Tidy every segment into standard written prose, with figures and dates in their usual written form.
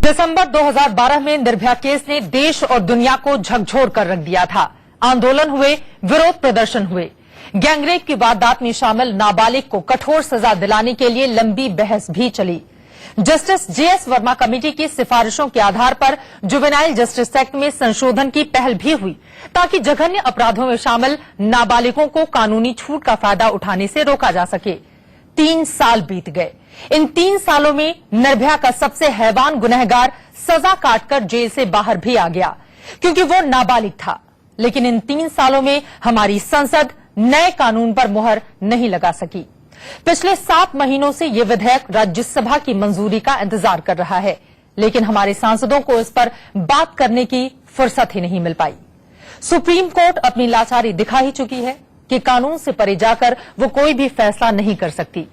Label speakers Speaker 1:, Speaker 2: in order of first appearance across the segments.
Speaker 1: दिसंबर 2012 में निर्भया केस ने देश और दुनिया को झकझोर कर रख दिया था। आंदोलन हुए, विरोध प्रदर्शन हुए। गैंगरेप की वारदात में शामिल नाबालिग को कठोर सजा दिलाने के लिए लंबी बहस भी चली। जस्टिस जेएस वर्मा कमेटी की सिफारिशों के आधार पर जुवेनाइल जस्टिस एक्ट में संशोधन की पहल भी हुई ताकि जघन्य अपराधों में शामिल नाबालिगों को कानूनी छूट का फायदा उठाने से रोका जा सके। 3 साल बीत गए। इन 3 सालों में निर्भया का सबसे हैवान गुनहगार सजा काटकर जेल से बाहर भी आ गया क्योंकि वो नाबालिग था। लेकिन इन 3 सालों में हमारी संसद नए कानून पर मुहर नहीं लगा सकी। पिछले 7 महीनों से ये विधेयक राज्यसभा की मंजूरी का इंतजार कर रहा है, लेकिन हमारे सांसदों को इस पर बात करने की फुर्सत ही नहीं मिल पाई। सुप्रीम कोर्ट अपनी लाचारी दिखा ही चुकी है कि कानून से परे जाकर वो कोई भी फैसला नहीं कर सकती।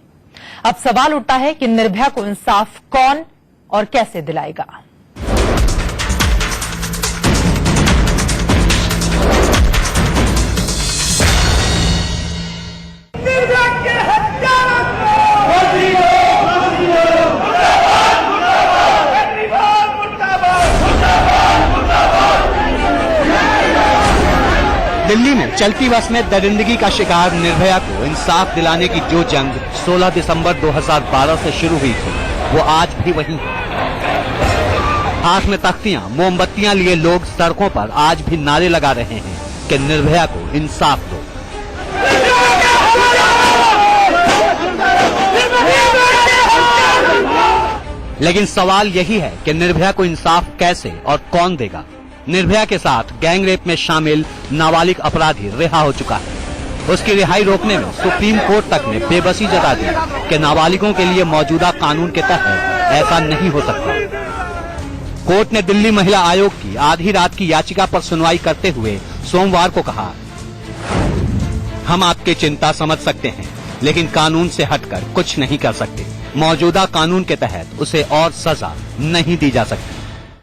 Speaker 1: अब सवाल उठता है कि निर्भया को इंसाफ कौन और कैसे दिलाएगा।
Speaker 2: दिल्ली में चलती बस में दरिंदगी का शिकार निर्भया को इंसाफ दिलाने की जो जंग 16 दिसंबर 2012 से शुरू हुई थी, वो आज भी वही है। हाथ में तख्तियां, मोमबत्तियां लिए लोग सड़कों पर आज भी नारे लगा रहे हैं कि निर्भया को इंसाफ दो। लेकिन सवाल यही है कि निर्भया को इंसाफ कैसे और कौन देगा। निर्भया के साथ गैंगरेप में शामिल नाबालिग अपराधी रिहा हो चुका है। उसकी रिहाई रोकने में सुप्रीम कोर्ट तक ने बेबसी जता दी कि नाबालिगों के लिए मौजूदा कानून के तहत ऐसा नहीं हो सकता। कोर्ट ने दिल्ली महिला आयोग की आधी रात की याचिका पर सुनवाई करते हुए सोमवार को कहा, हम आपकी चिंता समझ सकते हैं, लेकिन कानून से हटकर कुछ नहीं कर सकते। मौजूदा कानून के तहत उसे और सजा नहीं दी जा सकती।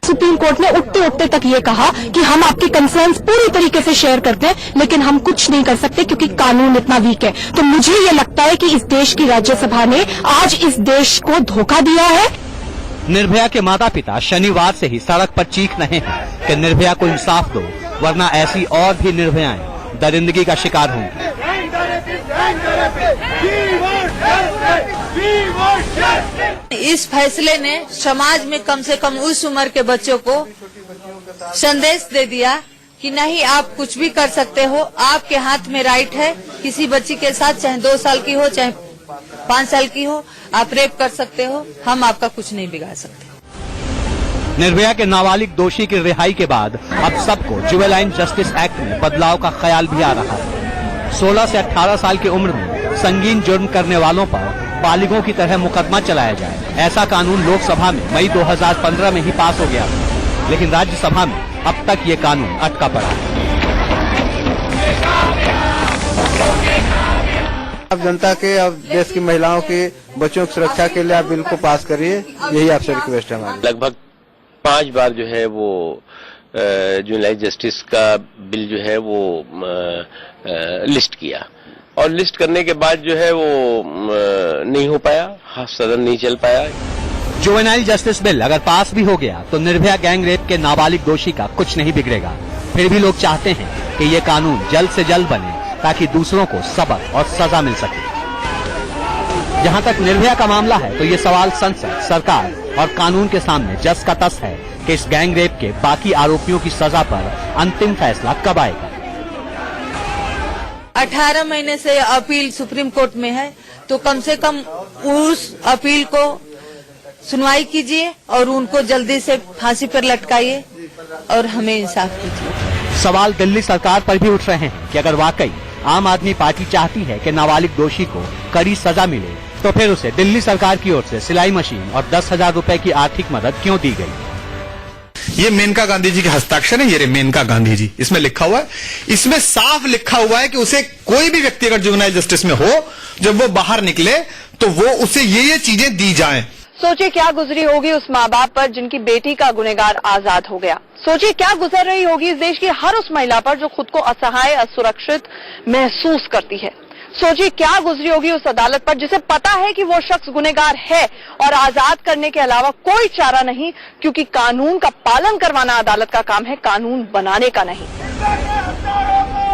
Speaker 3: सुप्रीम कोर्ट ने उठते उठते तक ये कहा कि हम आपके कंसर्न्स पूरी तरीके से शेयर करते हैं, लेकिन हम कुछ नहीं कर सकते क्योंकि कानून इतना वीक है। तो मुझे ये लगता है कि इस देश की राज्यसभा ने आज इस देश को धोखा दिया है।
Speaker 2: निर्भया के माता पिता शनिवार से ही सड़क पर चीख रहे हैं कि निर्भया को इंसाफ दो, वरना ऐसी और भी निर्भयाएं दरिंदगी का शिकार होंगी।
Speaker 4: इस फैसले ने समाज में कम से कम उस उम्र के बच्चों को संदेश दे दिया कि नहीं, आप कुछ भी कर सकते हो, आपके हाथ में राइट है। किसी बच्ची के साथ चाहे 2 साल की हो चाहे 5 साल की हो, आप रेप कर सकते हो, हम आपका कुछ नहीं बिगाड़ सकते।
Speaker 2: निर्भया के नाबालिग दोषी की रिहाई के बाद अब सबको जुवेनाइल जस्टिस एक्ट में बदलाव का ख्याल भी आ रहा है। 16 से 18 साल की उम्र में संगीन जुर्म करने वालों पर बालिगों की तरह मुकदमा चलाया जाए, ऐसा कानून लोकसभा में मई 2015 में ही पास हो गया था, लेकिन राज्यसभा में अब तक ये कानून अटका पड़ा है।
Speaker 5: अब जनता के, अब देश की महिलाओं की, बच्चों की सुरक्षा के लिए आप बिल को पास करिए, यही आपसे रिक्वेस्ट है हमारी।
Speaker 6: लगभग 5 बार जो है वो जुवेनाइल जस्टिस का बिल जो है वो लिस्ट किया, और लिस्ट करने के बाद जो है वो नहीं हो पाया, सदन नहीं चल पाया।
Speaker 2: जुवेनाइल जस्टिस बिल अगर पास भी हो गया तो निर्भया गैंगरेप के नाबालिग दोषी का कुछ नहीं बिगड़ेगा। फिर भी लोग चाहते हैं कि ये कानून जल्द से जल्द बने ताकि दूसरों को सबक और सजा मिल सके। जहां तक निर्भया का मामला है तो ये सवाल संसद, सरकार और कानून के सामने जस का तस है कि इस गैंगरेप के बाकी आरोपियों की सजा पर अंतिम फैसला कब आएगा।
Speaker 4: 18 महीने से अपील सुप्रीम कोर्ट में है, तो कम से कम उस अपील को सुनवाई कीजिए और उनको जल्दी से फांसी पर लटकाइए और हमें इंसाफ कीजिए।
Speaker 2: सवाल दिल्ली सरकार पर भी उठ रहे हैं कि अगर वाकई आम आदमी पार्टी चाहती है कि नाबालिग दोषी को कड़ी सजा मिले, तो फिर उसे दिल्ली सरकार की ओर से सिलाई मशीन और 10,000 रुपए की आर्थिक मदद क्यों दी गई।
Speaker 7: ये मेनका गांधी जी के हस्ताक्षर है, ये मेनका गांधी जी, इसमें लिखा हुआ है, इसमें साफ लिखा हुआ है कि उसे कोई भी व्यक्ति अगर जुवेनाइल जस्टिस में हो, जब वो बाहर निकले तो वो उसे ये चीजें दी जाएं।
Speaker 3: सोचिए क्या गुजरी होगी उस माँ बाप पर जिनकी बेटी का गुनहगार आजाद हो गया। सोचिए क्या गुजर रही होगी इस देश की हर उस महिला पर जो खुद को असहाय, असुरक्षित महसूस करती है। सोचिए क्या गुजरी होगी उस अदालत पर, जिसे पता है कि वो शख्स गुनहगार है और आजाद करने के अलावा कोई चारा नहीं, क्योंकि कानून का पालन करवाना अदालत का काम है, कानून बनाने का नहीं।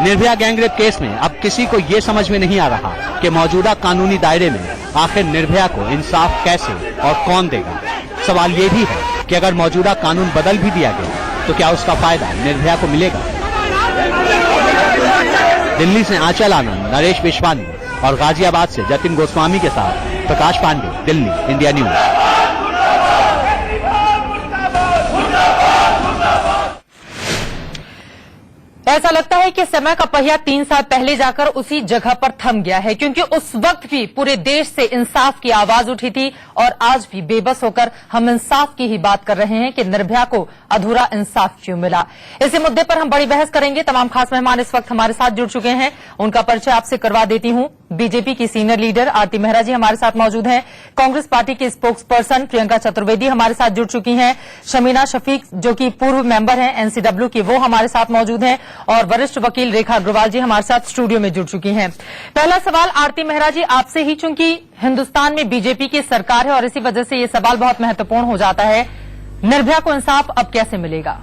Speaker 2: निर्भया गैंगरेप केस में अब किसी को ये समझ में नहीं आ रहा कि मौजूदा कानूनी दायरे में आखिर निर्भया को इंसाफ कैसे और कौन देगा। सवाल ये भी है कि अगर मौजूदा कानून बदल भी दिया गया तो क्या उसका फायदा निर्भया को मिलेगा। दिल्ली से आंचल आनंद, नरेश विश्वानी और गाजियाबाद से जतिन गोस्वामी के साथ प्रकाश पांडे, दिल्ली, इंडिया न्यूज।
Speaker 1: ऐसा लगता है कि समय का पहिया 3 साल पहले जाकर उसी जगह पर थम गया है, क्योंकि उस वक्त भी पूरे देश से इंसाफ की आवाज उठी थी और आज भी बेबस होकर हम इंसाफ की ही बात कर रहे हैं कि निर्भया को अधूरा इंसाफ क्यों मिला। इसी मुद्दे पर हम बड़ी बहस करेंगे। तमाम खास मेहमान इस वक्त हमारे साथ जुड़ चुके हैं, उनका परिचय आपसे करवा देती हूं। बीजेपी की सीनियर लीडर आरती मेहरा जी हमारे साथ मौजूद हैं। कांग्रेस पार्टी की स्पोक्स पर्सन प्रियंका चतुर्वेदी हमारे साथ जुड़ चुकी हैं। शमीना शफीक जो कि पूर्व मेंबर हैं एनसीडब्ल्यू की, वो हमारे साथ मौजूद हैं और वरिष्ठ वकील रेखा अग्रवाल जी हमारे साथ स्टूडियो में जुड़ चुकी हैं। पहला सवाल आरती मेहरा जी आपसे ही, चूंकि हिंदुस्तान में बीजेपी की सरकार है और इसी वजह से ये सवाल बहुत महत्वपूर्ण हो जाता है, निर्भया को इंसाफ अब कैसे मिलेगा?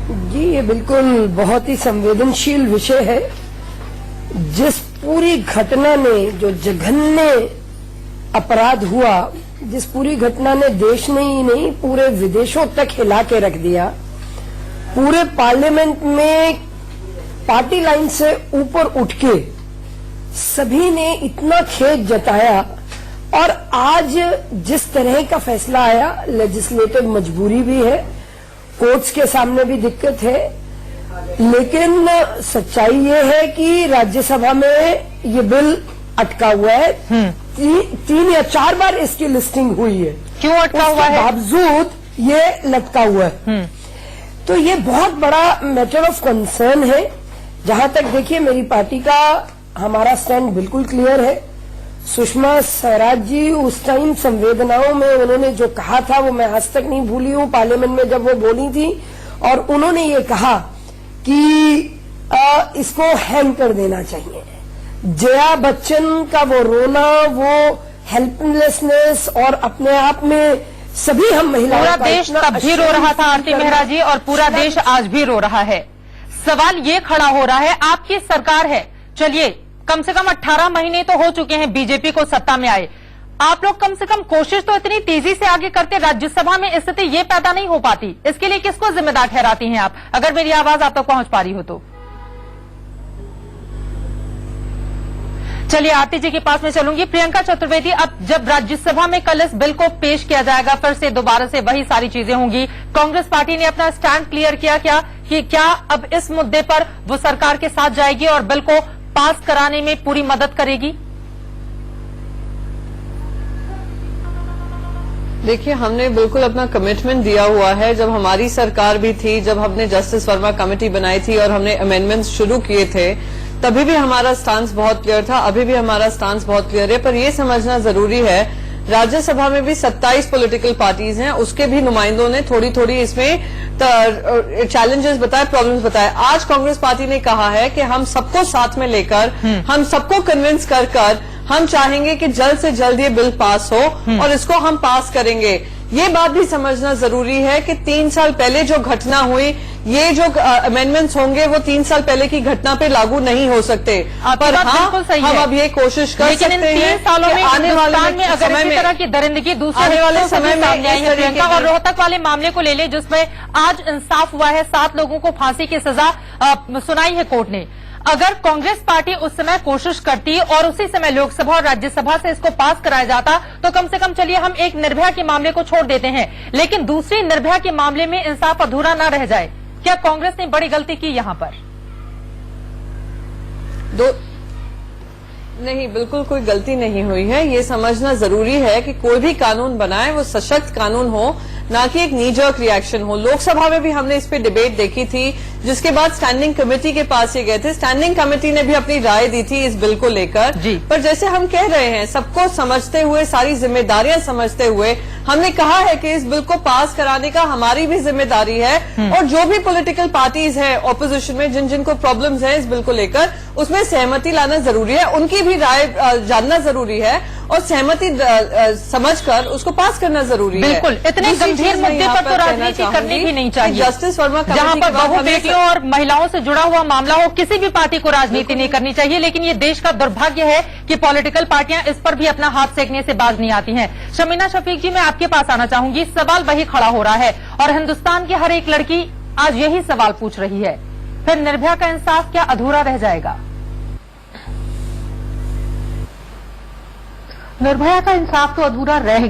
Speaker 8: जी, ये बिल्कुल बहुत ही संवेदनशील विषय है। जिस पूरी घटना ने, जो जघन्य अपराध हुआ, जिस पूरी घटना ने देश में ही नहीं पूरे विदेशों तक हिला के रख दिया, पूरे पार्लियामेंट में पार्टी लाइन से ऊपर उठ के सभी ने इतना खेद जताया और आज जिस तरह का फैसला आया, लेजिस्लेटिव मजबूरी भी है, कोर्ट्स के सामने भी दिक्कत है, लेकिन सच्चाई ये है कि राज्यसभा में ये बिल अटका हुआ है। 3 या 4 बार इसकी लिस्टिंग हुई है।
Speaker 1: क्यों अटका हुआ है?
Speaker 8: बावजूद ये लटका हुआ है। तो ये बहुत बड़ा मैटर ऑफ कंसर्न है। जहां तक देखिए मेरी पार्टी का हमारा स्टैंड बिल्कुल क्लियर है। सुषमा स्वराज जी उस टाइम संवेदनाओं में उन्होंने जो कहा था वो मैं आज तक नहीं भूली हूं। पार्लियामेंट में जब वो बोली थी और उन्होंने ये कहा कि इसको हैंग कर देना चाहिए। जया बच्चन का वो रोना, वो हेल्पलेसनेस और अपने आप में सभी हम महिलाओं
Speaker 1: पूरा देश तब भी रो रहा था आरती मेहरा जी, और पूरा देश आज भी रो रहा है। सवाल ये खड़ा हो रहा है, आपकी सरकार है, चलिए कम से कम 18 महीने तो हो चुके हैं बीजेपी को सत्ता में आए, आप लोग कम से कम कोशिश तो इतनी तेजी से आगे करते, राज्यसभा में स्थिति ये पैदा नहीं हो पाती। इसके लिए किसको जिम्मेदार ठहराती हैं आप, अगर मेरी आवाज आप तक पहुंच पा रही हो तो? चलिए आरती जी के पास में चलूंगी। प्रियंका चतुर्वेदी, अब जब राज्यसभा में कल इस बिल को पेश किया जाएगा, फिर से दोबारा से वही सारी चीजें होंगी। कांग्रेस पार्टी ने अपना स्टैंड क्लियर किया कि क्या अब इस मुद्दे पर वो सरकार के साथ जाएगी और बिल को पास कराने में पूरी मदद करेगी?
Speaker 9: देखिए, हमने बिल्कुल अपना कमिटमेंट दिया हुआ है। जब हमारी सरकार भी थी, जब हमने जस्टिस वर्मा कमेटी बनाई थी और हमने अमेंडमेंट्स शुरू किए थे, तभी भी हमारा स्टांस बहुत क्लियर था। अभी भी हमारा स्टांस बहुत क्लियर है। पर यह समझना जरूरी है, राज्यसभा में भी 27 पॉलिटिकल पार्टीज हैं, उसके भी नुमाइंदों ने थोड़ी थोड़ी इसमें चैलेंजेस बताए, प्रॉब्लम्स बताए। आज कांग्रेस पार्टी ने कहा है कि हम सबको साथ में लेकर, हम सबको कन्विंस कर हम चाहेंगे कि जल्द से जल्द ये बिल पास हो और इसको हम पास करेंगे। ये बात भी समझना जरूरी है कि 3 साल पहले जो घटना हुई, ये जो अमेंडमेंट्स होंगे वो 3 साल पहले की घटना पे लागू नहीं हो सकते। पर हाँ, हम अब ये कोशिश कर सकते हैं
Speaker 1: 3 सालों में आने वाले में अगर इसी तरह की दरिंदगी दूसरे
Speaker 9: आने वाले समय में
Speaker 1: प्रियंका, और रोहतक वाले मामले को ले ले जिसमें आज इंसाफ हुआ है, 7 लोगों को फांसी की सजा सुनाई है कोर्ट ने। अगर कांग्रेस पार्टी उस समय कोशिश करती और उसी समय लोकसभा और राज्यसभा से इसको पास कराया जाता तो कम से कम चलिए हम एक निर्भया के मामले को छोड़ देते हैं, लेकिन दूसरी निर्भया के मामले में इंसाफ अधूरा न रह जाए। क्या कांग्रेस ने बड़ी गलती की यहां पर?
Speaker 9: नहीं, बिल्कुल कोई गलती नहीं हुई है। ये समझना जरूरी है कि कोई भी कानून बनाए वो सशक्त कानून हो, ना कि एक नीजर्क रिएक्शन हो। लोकसभा में भी हमने इस पे डिबेट देखी थी, जिसके बाद स्टैंडिंग कमेटी के पास ये गए थे। स्टैंडिंग कमेटी ने भी अपनी राय दी थी इस बिल को लेकर, पर जैसे हम कह रहे हैं, सबको समझते हुए, सारी जिम्मेदारियां समझते हुए हमने कहा है कि इस बिल को पास कराने का हमारी भी जिम्मेदारी है, और जो भी पॉलिटिकल पार्टीज हैं ऑपोजिशन में, जिन जिनको प्रॉब्लम्स हैं इस बिल को लेकर, उसमें सहमति लाना जरूरी है, उनकी भी राय जानना जरूरी है, और सहमति समझकर उसको पास करना जरूरी है।
Speaker 1: बिल्कुल, इतने गंभीर मुद्दे पर तो राजनीति करनी भी नहीं चाहिए।
Speaker 9: जस्टिस वर्मा
Speaker 1: जहां पर बहु बेटियों और महिलाओं से जुड़ा हुआ मामला हो, किसी भी पार्टी को राजनीति नहीं करनी चाहिए। लेकिन ये देश का दुर्भाग्य है कि पॉलिटिकल पार्टियां इस पर भी अपना हाथ सेकने से बाज नहीं आती हैं। शमीना शफीक जी, मैं आपके पास आना चाहूंगी। सवाल वही खड़ा हो रहा है और हिंदुस्तान की हर एक लड़की आज यही सवाल पूछ रही है, फिर निर्भया का इंसाफ क्या अधूरा रह जाएगा?
Speaker 3: निर्भया का इंसाफ तो अधूरा रह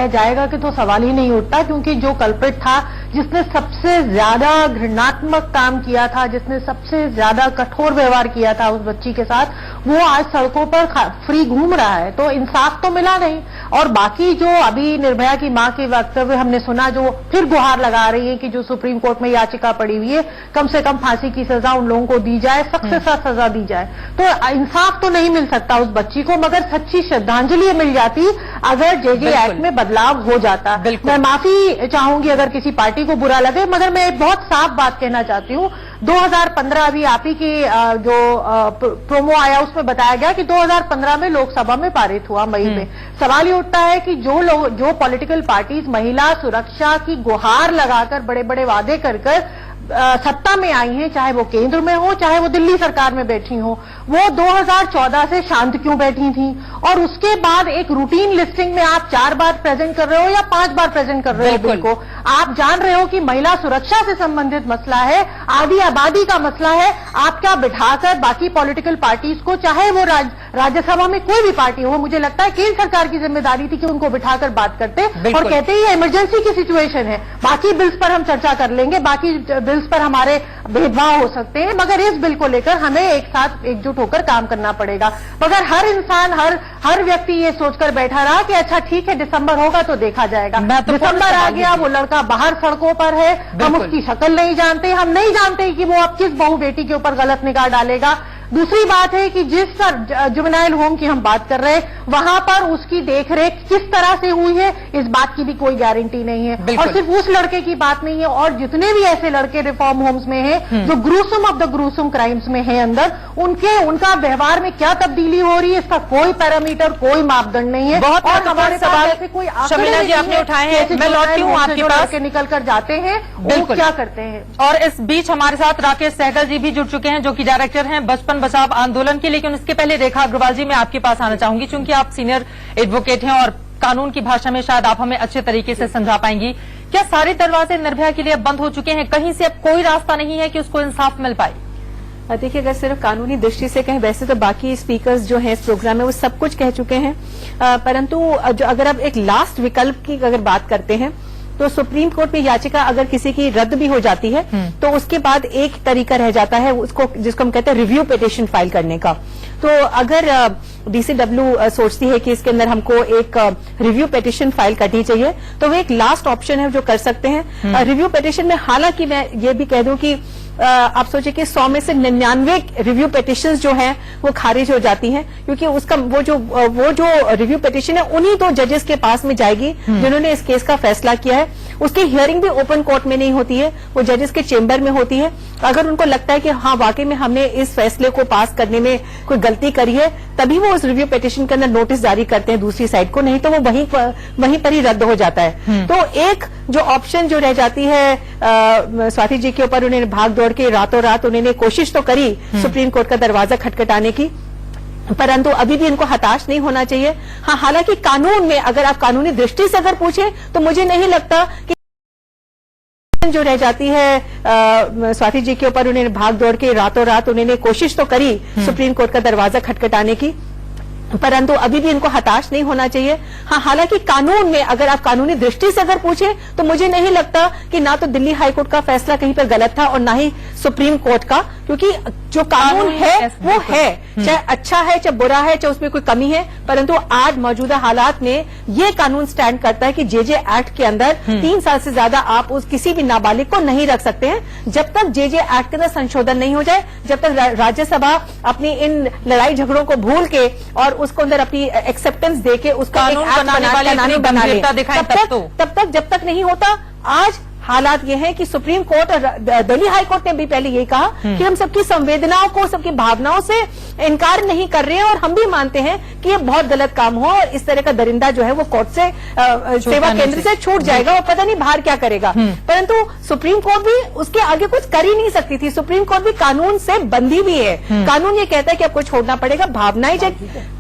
Speaker 3: जाएगा कि तो सवाल ही नहीं उठता, क्योंकि जो कल्प्रिट था, जिसने सबसे ज्यादा घृणात्मक काम किया था, जिसने सबसे ज्यादा कठोर व्यवहार किया था उस बच्ची के साथ, वो आज सड़कों पर फ्री घूम रहा है, तो इंसाफ तो मिला नहीं। और बाकी जो अभी निर्भया की मां के वक्तव्य हमने सुना, जो फिर गुहार लगा रही है कि जो सुप्रीम कोर्ट में याचिका पड़ी हुई है, कम से कम फांसी की सजा उन लोगों को दी जाए, सख्त से सख्त सजा दी जाए, तो इंसाफ तो नहीं मिल सकता उस बच्ची को, मगर सच्ची श्रद्धांजलि मिल जाती अगर जेजे एक्ट में बदलाव हो जाता। मैं माफी चाहूंगी अगर किसी पार्टी को बुरा लगे, मगर मैं एक बहुत साफ बात कहना चाहती हूँ। 2015 अभी आप ही की जो प्रोमो आया उसमें बताया गया कि 2015 में लोकसभा में पारित हुआ मई में। सवाल ये उठता है कि जो पॉलिटिकल पार्टीज महिला सुरक्षा की गुहार लगाकर बड़े बड़े वादे कर सत्ता में आई हैं, चाहे वो केंद्र में हो चाहे वो दिल्ली सरकार में बैठी हो, वो 2014 से शांत क्यों बैठी थी? और उसके बाद एक रूटीन लिस्टिंग में आप 4 बार प्रेजेंट कर रहे हो या 5 बार प्रेजेंट कर रहे हो बिल को। आप जान रहे हो कि महिला सुरक्षा से संबंधित मसला है, आधी आबादी का मसला है। आप क्या बिठाकर बाकी पॉलिटिकल पार्टीज को, चाहे वो राज्यसभा में कोई भी पार्टी हो, मुझे लगता है केंद्र सरकार की जिम्मेदारी थी कि उनको बिठाकर बात करते और कहते ये इमरजेंसी की सिचुएशन है, बाकी बिल्स पर हम चर्चा कर लेंगे, बाकी बिल्स पर हमारे भेदभाव हो सकते हैं, मगर इस बिल को लेकर हमें एक साथ एकजुट होकर काम करना पड़ेगा। मगर हर इंसान, हर व्यक्ति ये सोचकर बैठा रहा कि अच्छा ठीक है, दिसंबर होगा तो देखा जाएगा। दिसंबर आ गया, वो लड़का बाहर सड़कों पर है, हम उसकी शक्ल नहीं जानते, हम नहीं जानते कि वो अब किस बहू बेटी के ऊपर गलत निगाह डालेगा। दूसरी बात है कि जिस जुवेनाइल होम की हम बात कर रहे हैं, वहां पर उसकी देखरेख किस तरह से हुई है, इस बात की भी कोई गारंटी नहीं है। और सिर्फ उस लड़के की बात नहीं है, और जितने भी ऐसे लड़के रिफॉर्म होम्स में हैं जो gruesome of the gruesome crimes में हैं अंदर, उनका व्यवहार में क्या तब्दीली हो रही है, इसका कोई पैरामीटर, कोई मापदंड नहीं है।
Speaker 1: बहुत हमारे सवाल ऐसे कोई शमीना जी आपने उठाए हैं, मैं लौटती हूँ आपके पास।
Speaker 3: निकल कर जाते हैं वो क्या करते हैं।
Speaker 1: और इस बीच हमारे साथ राकेश सहगल जी भी जुड़ चुके हैं, जो कि डायरेक्टर हैं बचपन बचाव आंदोलन के। लेकिन उसके पहले रेखा अग्रवाल जी, मैं आपके पास आना चाहूंगी, क्योंकि आप सीनियर एडवोकेट हैं और कानून की भाषा में शायद आप हमें अच्छे तरीके से समझा पाएंगी। क्या सारे दरवाजे निर्भया के लिए बंद हो चुके हैं? कहीं से अब कोई रास्ता नहीं है कि उसको इंसाफ मिल पाए?
Speaker 10: देखिए, अगर सिर्फ कानूनी दृष्टि से कहें, वैसे तो बाकी स्पीकर्स जो हैं इस प्रोग्राम में वो सब कुछ कह चुके हैं, परंतु अगर आप एक लास्ट विकल्प की अगर बात करते हैं तो सुप्रीम कोर्ट में याचिका अगर किसी की रद्द भी हो जाती है तो उसके बाद एक तरीका रह जाता है उसको, जिसको हम कहते हैं रिव्यू पिटीशन फाइल करने का। तो अगर डीसीडब्ल्यू सोचती है कि इसके अंदर हमको एक रिव्यू पिटीशन फाइल करनी चाहिए, तो वो एक लास्ट ऑप्शन है जो कर सकते हैं। रिव्यू पिटीशन में हालांकि मैं ये भी कह दूं कि आप सोचिए कि 100 में से 99 रिव्यू पिटीशंस जो हैं वो खारिज हो जाती हैं, क्योंकि उसका वो जो रिव्यू पिटीशन है उन्हीं 2 जजेस के पास में जाएगी जिन्होंने इस केस का फैसला किया है। उसकी हियरिंग भी ओपन कोर्ट में नहीं होती है, वो जजेस के चेंबर में होती है। अगर उनको लगता है कि हाँ वाकई में हमने इस फैसले को पास करने में कोई गलती करी है, तभी वो उस रिव्यू पिटीशन के अंदर नोटिस जारी करते हैं दूसरी साइड को, नहीं तो वो वहीं पर ही रद्द हो जाता है। तो एक जो ऑप्शन जो रह जाती है स्वाति जी के ऊपर, उन्होंने भाग दौड़ के रातों रात उन्होंने कोशिश तो करी सुप्रीम कोर्ट का दरवाजा खटखटाने की, परंतु अभी भी इनको हताश नहीं होना चाहिए। हाँ, हालांकि कानून में अगर आप कानूनी दृष्टि से अगर पूछे तो मुझे नहीं लगता कि जो रह जाती है स्वाति जी के ऊपर, उन्होंने भाग दौड़ के रातों रात उन्होंने कोशिश तो करी सुप्रीम कोर्ट का दरवाजा खटखटाने की, परंतु अभी भी इनको हताश नहीं होना चाहिए। हाँ, हालांकि कानून में अगर आप कानूनी दृष्टि से अगर पूछे तो मुझे नहीं लगता कि ना तो दिल्ली हाईकोर्ट का फैसला कहीं पर गलत था और ना ही सुप्रीम कोर्ट का, क्योंकि जो कानून है वो है, चाहे अच्छा है चाहे बुरा है चाहे उसमें कोई कमी है, परंतु आज मौजूदा हालात में ये कानून स्टैंड करता है कि जेजे एक्ट के अंदर 3 साल से ज्यादा आप उस किसी भी नाबालिग को नहीं रख सकते हैं जब तक जेजे एक्ट के अंदर संशोधन नहीं हो जाए, जब तक राज्यसभा अपनी इन लड़ाई झगड़ों को भूल के और उसको अंदर अपनी एक्सेप्टेंस देके उसका
Speaker 1: कानून बनाने वाले
Speaker 10: बना ले,
Speaker 1: तब तक
Speaker 10: जब तक नहीं होता। आज हालात ये हैं कि सुप्रीम कोर्ट और दिल्ली हाई कोर्ट ने भी पहले ये कहा कि हम सबकी संवेदनाओं को, सबकी भावनाओं से इनकार नहीं कर रहे हैं और हम भी मानते हैं कि ये बहुत गलत काम हो और इस तरह का दरिंदा जो है वो कोर्ट से सेवा केंद्र से छूट जाएगा और पता नहीं बाहर क्या करेगा। परंतु सुप्रीम कोर्ट भी उसके आगे कुछ कर ही नहीं सकती थी। सुप्रीम कोर्ट भी कानून से बंधी भी है। कानून ये कहता है कि आपको छोड़ना पड़ेगा। भावनाएं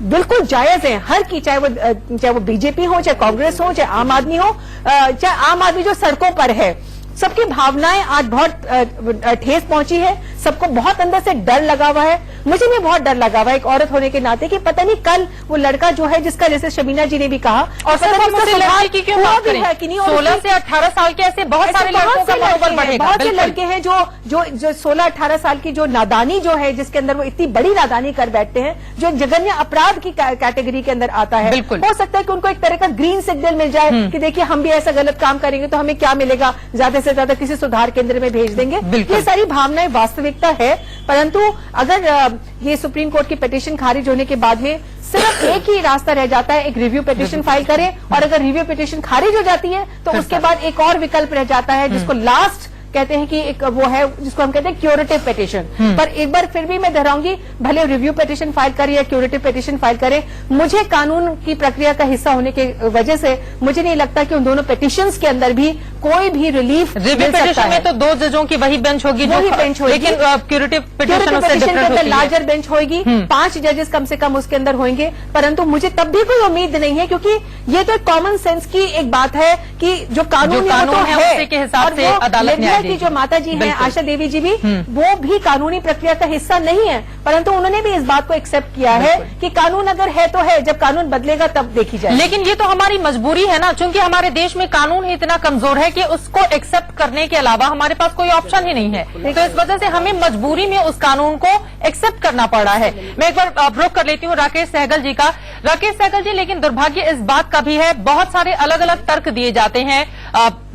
Speaker 10: बिल्कुल जायज है हर की, चाहे वो बीजेपी हो, चाहे कांग्रेस हो, चाहे आम आदमी हो, चाहे आम आदमी जो सड़कों पर है, सबकी भावनाएं आज बहुत ठेस पहुंची है। सबको बहुत अंदर से डर लगा हुआ है। मुझे भी बहुत डर लगा हुआ है एक औरत होने के नाते कि पता नहीं कल वो लड़का जो है जिसका, जैसे शबीना जी ने भी कहा, और
Speaker 1: सिर्फ हम उसे लड़की की क्यों बात करें? 16 से 18 साल के ऐसे बहुत सारे लड़कों का मनोबल बढ़ेगा।
Speaker 10: बहुत से लड़के हैं जो 16-18 साल की जो नादानी जो है, जिसके अंदर वो इतनी बड़ी नादानी कर बैठते हैं, जो जघन्य अपराध की कैटेगरी के अंदर आता है। हो सकता है कि उनको एक तरह का ग्रीन सिग्नल मिल जाए कि देखिए हम भी ऐसा गलत काम करेंगे तो हमें क्या मिलेगा, ज्यादा से ज्यादा किसी सुधार केंद्र में भेज देंगे। ये सारी भावनाएं वास्तविकता है। परंतु अगर ये सुप्रीम कोर्ट की पिटीशन खारिज होने के बाद में सिर्फ एक ही रास्ता रह जाता है, एक रिव्यू पिटीशन फाइल करें, और अगर रिव्यू पिटीशन खारिज हो जाती है तो उसके बाद एक और विकल्प रह जाता है जिसको लास्ट कहते हैं कि एक वो है जिसको हम कहते हैं क्यूरेटिव पिटीशन। पर एक बार फिर भी मैं दोहराऊंगी, भले रिव्यू पिटीशन फाइल करें या क्यूरेटिव पिटीशन फाइल करें, मुझे कानून की प्रक्रिया का हिस्सा होने की वजह से मुझे नहीं लगता कि उन दोनों पिटीशंस के अंदर भी कोई भी रिलीफ
Speaker 1: रिव्यू पिटीशन में तो 2 जजों की वही बेंच होगी, लेकिन क्यूरेटिव पिटीशन
Speaker 10: के अंदर लार्जर बेंच होगी, 5 जजेस कम से कम उसके अंदर होंगे। परंतु मुझे तब भी कोई उम्मीद नहीं है, क्योंकि ये तो एक कॉमन सेंस की एक बात है कि जो कानून है उसी के हिसाब से अदालत ने की जो माता जी हैं आशा देवी जी भी, वो भी कानूनी प्रक्रिया का हिस्सा नहीं है, परंतु उन्होंने भी इस बात को एक्सेप्ट किया है कि कानून अगर है तो है, जब कानून बदलेगा तब देखी जाए।
Speaker 1: लेकिन ये तो हमारी मजबूरी है ना, क्योंकि हमारे देश में कानून ही इतना कमजोर है कि उसको एक्सेप्ट करने के अलावा हमारे पास कोई ऑप्शन ही नहीं है। तो इस वजह से हमें मजबूरी में उस कानून को एक्सेप्ट करना पड़ रहा है। मैं एक बार रुख कर लेती हूँ राकेश सहगल जी का। राकेश सहगल जी, लेकिन दुर्भाग्य इस बात का भी है, बहुत सारे अलग अलग तर्क दिए जाते हैं।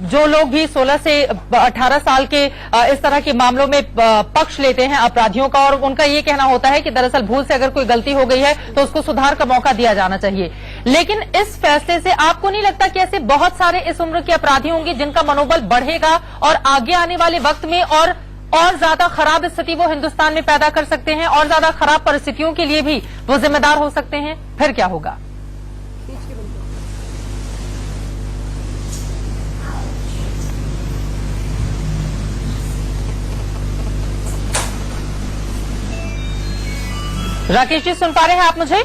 Speaker 1: जो लोग भी 16 से 18 साल के इस तरह के मामलों में पक्ष लेते हैं अपराधियों का, और उनका ये कहना होता है कि दरअसल भूल से अगर कोई गलती हो गई है तो उसको सुधार का मौका दिया जाना चाहिए। लेकिन इस फैसले से आपको नहीं लगता कि ऐसे बहुत सारे इस उम्र के अपराधी होंगे जिनका मनोबल बढ़ेगा और आगे आने वाले वक्त में और ज्यादा खराब स्थिति वो हिंदुस्तान में पैदा कर सकते हैं, और ज्यादा खराब परिस्थितियों के लिए भी वो जिम्मेदार हो सकते हैं? फिर क्या होगा? राकेश जी, सुन पा रहे हैं आप मुझे?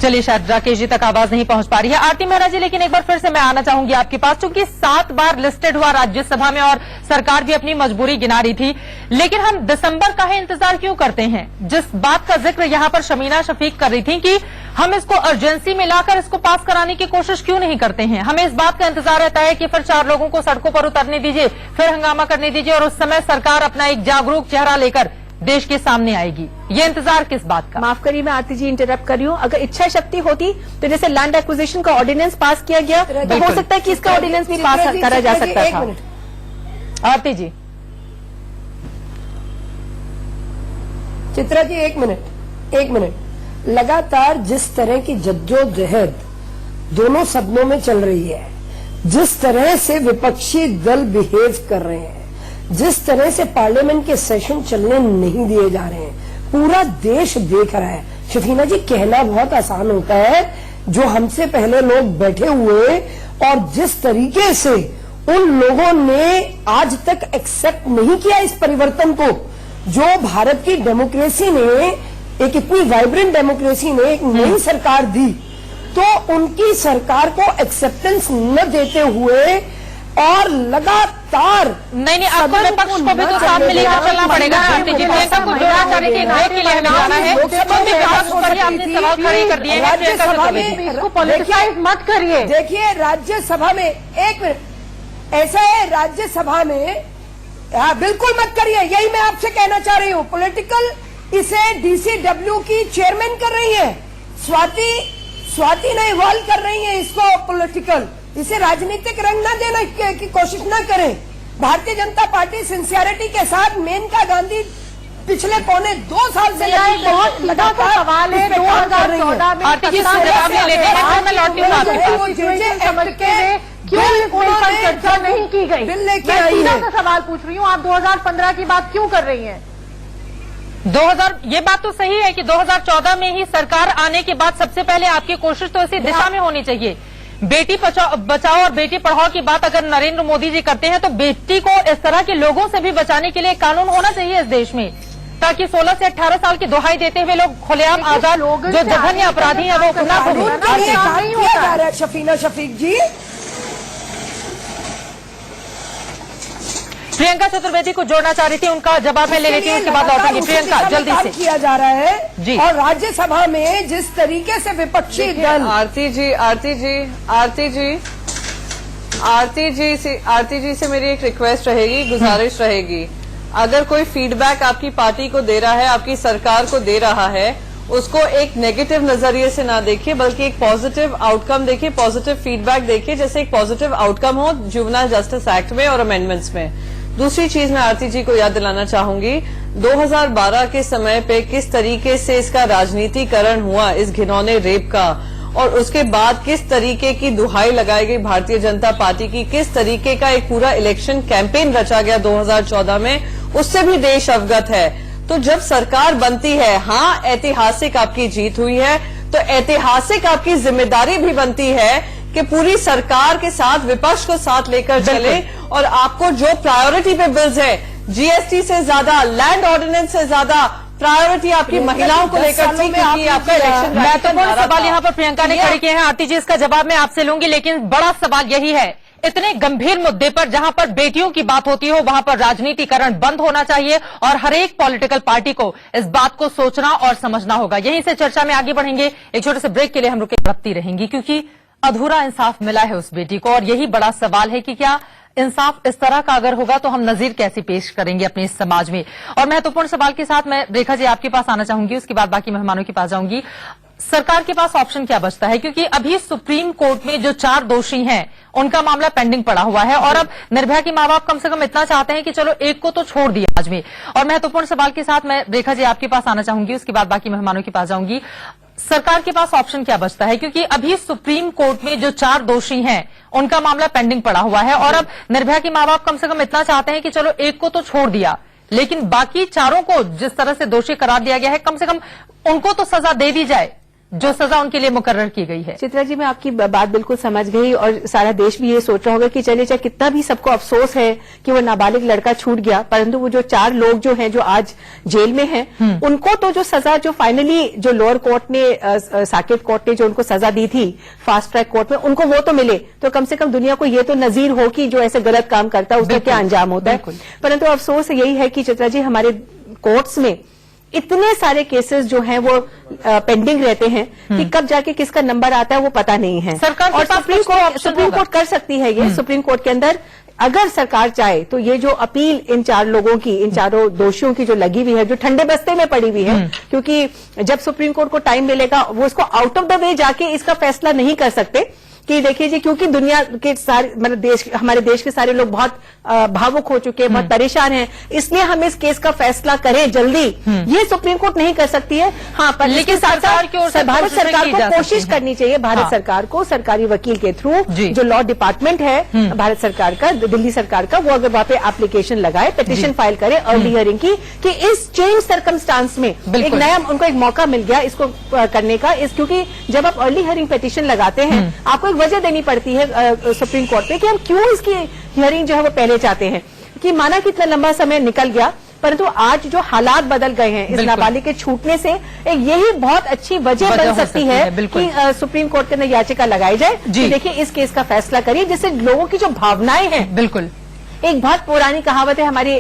Speaker 1: चलिए, शायद राकेश जी तक आवाज नहीं पहुंच पा रही है। आरती मेहरा जी, लेकिन एक बार फिर से मैं आना चाहूंगी आपके पास, क्योंकि 7 बार लिस्टेड हुआ राज्यसभा में और सरकार भी अपनी मजबूरी गिना रही थी। लेकिन हम दिसंबर का ही इंतजार क्यों करते हैं? जिस बात का जिक्र यहां पर शमीना शफीक कर रही थी कि हम इसको अर्जेंसी में लाकर इसको पास कराने की कोशिश क्यों नहीं करते हैं? हमें इस बात का इंतजार रहता है कि फिर 4 लोगों को सड़कों पर उतरने दीजिए, फिर हंगामा करने दीजिए, और उस समय सरकार अपना एक जागरूक चेहरा लेकर देश के सामने आएगी। ये इंतजार किस बात का?
Speaker 10: माफ करिए, मैं आरती जी इंटरप्ट कर रही हूँ। अगर इच्छा शक्ति होती तो जैसे लैंड एक्विजिशन का ऑर्डिनेंस पास किया गया, तो हो सकता है कि इसका ऑर्डिनेंस भी पास करा जा सकता था।
Speaker 1: आरती जी,
Speaker 8: चित्रा जी, एक मिनट। लगातार जिस तरह की जद्दोजहद दोनों सदनों में चल रही है, जिस तरह से विपक्षी दल बिहेव कर रहे हैं, जिस तरह से पार्लियामेंट के सेशन चलने नहीं दिए जा रहे हैं, पूरा देश देख रहा है। शफीना जी, कहना बहुत आसान होता है, जो हमसे पहले लोग बैठे हुए और जिस तरीके से उन लोगों ने आज तक एक्सेप्ट नहीं किया इस परिवर्तन को, जो भारत की डेमोक्रेसी ने, एक इतनी वाइब्रेंट डेमोक्रेसी ने एक नई सरकार दी, तो उनकी सरकार को एक्सेप्टेंस न देते हुए और लगातार
Speaker 1: नहीं, आपको विपक्ष को भी तो साथ में लेकर चलना पड़ेगा। आरती जी, प्रियंका को द्रोणाचार्य के न्याय के लिए हमें जाना है, क्योंकि विपक्ष पर ही आपने सवाल खड़े कर दिए हैं।
Speaker 8: राज्यसभा में इसको पॉलिटिसाइज मत करिए। देखिए, राज्यसभा में एक मिनट, ऐसा है, राज्यसभा में हाँ, बिल्कुल मत करिए, यही मैं आपसे कहना चाह रही हूँ। पॉलिटिकल इसे डीसीडब्ल्यू की चेयरमैन कर रही है, स्वाति ने इवॉल्व कर रही है इसको पॉलिटिकल, इसे राजनीतिक रंग न देने की कोशिश न करें। भारतीय जनता पार्टी सिंसियरिटी के साथ मेनका गांधी पिछले 2.25 साल से
Speaker 10: बहुत सीधा सा सवाल है। 2014 में
Speaker 1: आरती जी जवाब ले लेते हैं, फिर मैं लौटती हूँ आपके
Speaker 10: क्यों इस बिल पर चर्चा नहीं की गई? मैं सीधा सा सवाल पूछ रही हूँ, आप 2015 की बात क्यों कर रही हैं?
Speaker 1: 2000 ये बात तो सही है कि 2014 में ही सरकार आने के बाद सबसे पहले आपकी कोशिश तो इसी दिशा में होनी चाहिए। बेटी बचाओ और बेटी पढ़ाओ की बात अगर नरेंद्र मोदी जी करते हैं तो बेटी को इस तरह के लोगों से भी बचाने के लिए कानून होना चाहिए इस देश में, ताकि 16 से 18 साल की दुहाई देते हुए लोग खुलेआम आजाद जो जघन्य अपराधी हैं वो खुला हो।
Speaker 8: शफीना शफीक जी,
Speaker 1: प्रियंका चतुर्वेदी को जोड़ना चाह रही थी, उनका जवाब मैं ले लेती हूँ, उसके बाद लौटेंगे। प्रियंका जल्दी से।
Speaker 8: किया जा रहा है
Speaker 1: जी।
Speaker 8: और राज्यसभा में जिस तरीके से विपक्षी दल
Speaker 9: आरती जी से मेरी एक रिक्वेस्ट रहेगी, गुजारिश रहेगी, अगर कोई फीडबैक आपकी पार्टी को दे रहा है, आपकी सरकार को दे रहा है, उसको एक नेगेटिव नजरिए से ना देखिए, बल्कि एक पॉजिटिव आउटकम देखिए, पॉजिटिव फीडबैक देखिए, जैसे एक पॉजिटिव आउटकम हो जुवेनाइल जस्टिस एक्ट में और अमेंडमेंट्स में। दूसरी चीज मैं आरती जी को याद दिलाना चाहूंगी, 2012 के समय पे किस तरीके से इसका राजनीतिकरण हुआ, इस घिनौने रेप का, और उसके बाद किस तरीके की दुहाई लगाई गई भारतीय जनता पार्टी की, किस तरीके का एक पूरा इलेक्शन कैंपेन रचा गया 2014 में, उससे भी देश अवगत है। तो जब सरकार बनती है, हाँ ऐतिहासिक आपकी जीत हुई है, तो ऐतिहासिक आपकी जिम्मेदारी भी बनती है कि पूरी सरकार के साथ विपक्ष को साथ लेकर चले, और आपको जो प्रायोरिटी पे बिल्स है, जीएसटी से ज्यादा, लैंड ऑर्डिनेंस से ज्यादा प्रायोरिटी आपकी महिलाओं को लेकर थी, क्योंकि आपका इलेक्शन
Speaker 1: महत्वपूर्ण सवाल यहाँ पर प्रियंका ने खड़े किए हैं। आरती जी इसका जवाब मैं आपसे लूंगी, लेकिन बड़ा सवाल यही है, इतने गंभीर मुद्दे पर जहां पर बेटियों की बात होती हो वहां पर राजनीतिकरण बंद होना चाहिए और हर एक पॉलिटिकल पार्टी को इस बात को सोचना और समझना होगा। यहीं से चर्चा में आगे बढ़ेंगे, एक छोटे से ब्रेक के लिए हम रुके बढ़ती रहेंगी, क्योंकि अधूरा इंसाफ मिला है उस बेटी को और यही बड़ा सवाल है कि क्या इंसाफ इस तरह का अगर होगा तो हम नजीर कैसी पेश करेंगे अपने इस समाज में। और महत्वपूर्ण सवाल के साथ मैं रेखा जी आपके पास आना चाहूंगी, उसके बाद बाकी मेहमानों के पास जाऊंगी। सरकार के पास ऑप्शन क्या बचता है, क्योंकि अभी सुप्रीम कोर्ट में जो 4 दोषी हैं उनका मामला पेंडिंग पड़ा हुआ है और अब निर्भया के मां बाप कम से कम इतना चाहते हैं कि चलो एक को तो छोड़ दिया आज में। और महत्वपूर्ण सवाल के साथ मैं रेखा जी आपके पास आना चाहूंगी, उसके बाद बाकी मेहमानों के पास जाऊंगी। सरकार के पास ऑप्शन क्या बचता है, क्योंकि अभी सुप्रीम कोर्ट में जो 4 दोषी हैं उनका मामला पेंडिंग पड़ा हुआ है और अब निर्भया के मां बाप कम से कम इतना चाहते हैं कि चलो एक को तो छोड़ दिया, लेकिन बाकी 4 को जिस तरह से दोषी करार दिया गया है कम से कम उनको तो सजा दे दी जाए जो सजा उनके लिए मुकर्रर की गई है।
Speaker 10: चित्रा जी, मैं आपकी बात बिल्कुल समझ गई और सारा देश भी ये सोच रहा होगा कि चलिए चाहे कितना भी सबको अफसोस है कि वो नाबालिग लड़का छूट गया, परंतु वो जो 4 लोग जो हैं जो आज जेल में हैं उनको तो जो सजा जो फाइनली जो लोअर कोर्ट ने साकेत कोर्ट ने जो उनको सजा दी थी फास्ट ट्रैक कोर्ट में, उनको वो तो मिले, तो कम से कम दुनिया को ये तो नजीर हो कि जो ऐसे गलत काम करता है उसका क्या अंजाम होता है। परंतु अफसोस यही है कि चित्रा जी हमारे कोर्ट्स में इतने सारे केसेस जो हैं वो पेंडिंग रहते हैं कि कब जाके किसका नंबर आता है वो पता नहीं है।
Speaker 1: सरकार
Speaker 10: और सुप्रीम कोर्ट कर सकती है ये, सुप्रीम कोर्ट के अंदर अगर सरकार चाहे तो ये जो अपील इन 4 लोगों की, इन 4 दोषियों की जो लगी हुई है, जो ठंडे बस्ते में पड़ी हुई है, क्योंकि जब सुप्रीम कोर्ट को टाइम मिलेगा वो इसको आउट ऑफ द वे जाके इसका फैसला नहीं कर सकते कि देखिए जी, क्योंकि दुनिया के सारे मतलब हमारे देश के सारे लोग बहुत भावुक हो चुके हैं, बहुत परेशान हैं, इसलिए हम इस केस का फैसला करें जल्दी, ये सुप्रीम कोर्ट नहीं कर सकती है। हाँ, पर
Speaker 1: लेकिन सरकार की ओर से
Speaker 10: भारत सरकार को कोशिश करनी चाहिए, भारत सरकार को सरकारी वकील के थ्रू जो लॉ डिपार्टमेंट है भारत सरकार का, दिल्ली सरकार का, वो अगर वहां पे एप्लीकेशन लगाए, पिटीशन फाइल करे अर्ली हियरिंग की, कि इस चेंज सर्कमस्टांस में एक नया उनको एक मौका मिल गया इसको करने का, क्योंकि जब आप अर्ली हियरिंग पिटीशन लगाते हैं आपको एक वजह देनी पड़ती है सुप्रीम कोर्ट पे कि हम क्यों इसकी हियरिंग जो है वो पहले चाहते हैं, कि माना कितना लंबा समय निकल गया, परंतु आज जो हालात बदल गए हैं इस नाबालिग के छूटने से, एक यही बहुत अच्छी वजह बन सकती है कि सुप्रीम कोर्ट के अंदर याचिका लगाई जाए कि देखिए इस केस का फैसला करिए, जिससे लोगों की जो भावनाएं हैं,
Speaker 1: बिल्कुल
Speaker 10: एक बहुत पुरानी कहावत है हमारी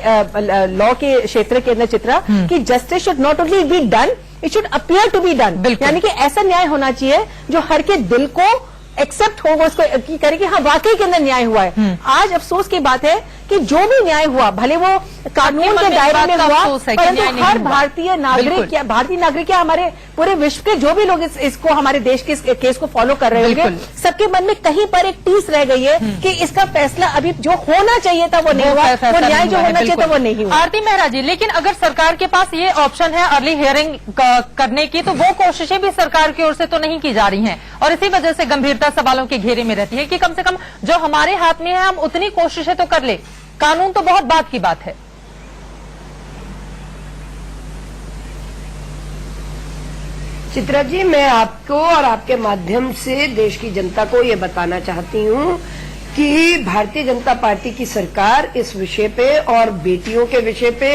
Speaker 10: लॉ के क्षेत्र के अंदर चित्रा, कि justice should not only be done, it should appear to be done, यानी कि ऐसा न्याय होना चाहिए जो हर के दिल को एक्सेप्ट होगा, उसको करे कि हाँ वाकई के अंदर न्याय हुआ है। आज अफसोस की बात है कि जो भी न्याय हुआ भले वो कानून के दायरे में हुआ, परंतु हर भारतीय नागरिक या भारतीय नागरिक या हमारे पूरे विश्व के जो भी लोग इसको हमारे देश के इस केस को फॉलो कर रहे होंगे, सबके मन में कहीं पर एक टीस रह गई है कि इसका फैसला अभी जो होना चाहिए था वो नहीं हुआ, वो न्याय जो होना चाहिए था वो नहीं हुआ।
Speaker 1: आरती मेहरा जी, लेकिन अगर सरकार के पास ये ऑप्शन है अर्ली हियरिंग करने की, तो वो कोशिशें भी सरकार की ओर से तो नहीं की जा रही हैं, और इसी वजह से गंभीरता सवालों के घेरे में रहती है कि कम से कम जो हमारे हाथ में है हम उतनी कोशिशें तो कर ले। कानून तो बहुत बात की बात है।
Speaker 8: चित्रा जी, मैं आपको और आपके माध्यम से देश की जनता को ये बताना चाहती हूँ कि भारतीय जनता पार्टी की सरकार इस विषय पे और बेटियों के विषय पे,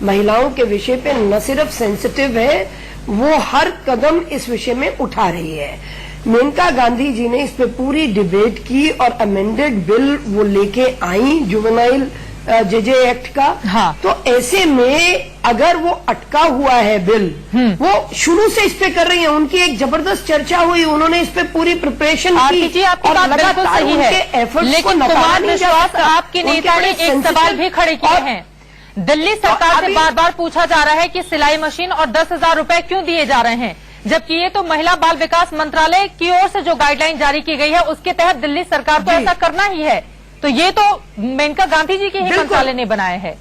Speaker 8: महिलाओं के विषय पे न सिर्फ सेंसिटिव है, वो हर कदम इस विषय में उठा रही है। मेनका गांधी जी ने इस पे पूरी डिबेट की और अमेंडेड बिल वो लेके आई जुवेनाइल जेजे एक्ट का।
Speaker 1: हाँ।
Speaker 8: तो ऐसे में अगर वो अटका हुआ है बिल, वो शुरू से इस पे कर रही है, उनकी एक जबरदस्त चर्चा हुई, उन्होंने इस पे पूरी प्रिपरेशन की
Speaker 1: जी, आपकी बात बिल्कुल सही है, लेकिन कुमार विश्वास आपके नेता ने एक सवाल भी खड़े किए हैं। दिल्ली सरकार से बार बार पूछा जा रहा है कि सिलाई मशीन और 10,000 रुपए क्यों दिए जा रहे हैं, जबकि ये तो महिला बाल विकास मंत्रालय की ओर से जो गाइडलाइन जारी की गई है उसके तहत दिल्ली सरकार को ऐसा करना ही है। तो ये तो मेनका गांधी जी के ही मंत्रालय ने बनाया है।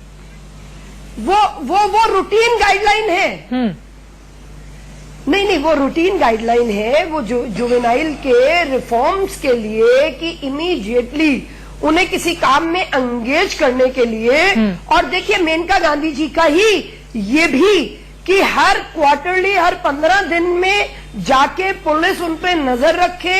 Speaker 8: वो रूटीन गाइडलाइन है। नहीं, वो रूटीन गाइडलाइन है, वो जुवेनाइल के रिफॉर्म्स के लिए कि इमीडिएटली उन्हें किसी काम में एंगेज करने के लिए। और देखिए, मेनका गांधी जी का ही ये भी कि हर क्वार्टरली, हर 15 दिन में जाके पुलिस उन पे नजर रखे,